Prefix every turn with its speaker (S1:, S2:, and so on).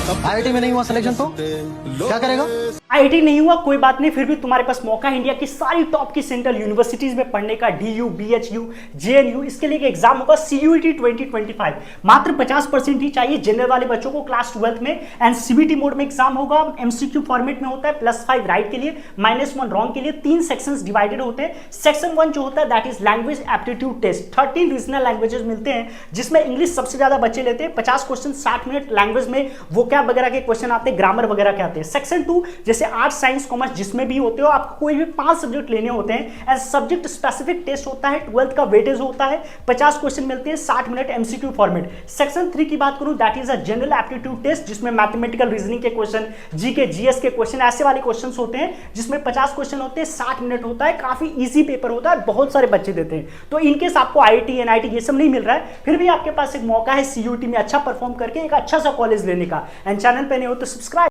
S1: IIT में नहीं हुआ सिलेक्शन तो क्या करेगा?
S2: आईआईटी नहीं हुआ कोई बात नहीं, फिर भी तुम्हारे पास मौका है इंडिया की सारी टॉप की सेंट्रल यूनिवर्सिटीज में पढ़ने का। डीयू, बीएचयू, जेएनयू, इसके लिए एक एग्जाम होगा सीयूईटी 2025। मात्र 50% ही चाहिए जनरल वाले बच्चों को क्लास 12th में। एंड सीबीटी मोड में एग्जाम होगा, एमसीक्यू फॉर्मेट में होता है, +5 राइट के लिए, -1 रॉन्ग के लिए। 3 सेक्शंस डिवाइडेड होते हैं। सेक्शन 1 जो होता है that is language aptitude test. 13 regional languages मिलते हैं जिसमें इंग्लिश सबसे ज्यादा बच्चे लेते हैं। 50 क्वेश्चन 60 मिनट, लैंग्वेज में वोकैब वगैरह के क्वेश्चन आते हैं, ग्रामर वगैरह के आते हैं। सेक्शन 2 जैसे आर्ट्स, साइंस, कॉमर्स जिसमें भी होते हो, आपको कोई भी 5 सब्जेक्ट लेने होते हैं। एज सब्जेक्ट स्पेसिफिक टेस्ट होता है, 12th का वेटेज होता है, 50 क्वेश्चन मिलते हैं, 60 मिनट, एमसीक्यू फॉर्मेट। सेक्शन 3 की बात करूं that is a general aptitude test जिसमें मैथमेटिकल रीजनिंग के क्वेश्चन, जीके, जीएस के क्वेश्चन, ऐसे वाले क्वेश्चंस होते हैं जिसमें 50 क्वेश्चन होते हैं, 60 मिनट होता है। काफी इजी पेपर होता है, बहुत सारे बच्चे देते हैं। तो इनकेस आपको आईआईटी, एनआईटी ये सब नहीं मिल रहा है, फिर भी आपके पास एक मौका है सीयूईटी में अच्छा परफॉर्म करके एक अच्छा सा कॉलेज लेने का। एंड चैनल पे नहीं हो तो सब्सक्राइब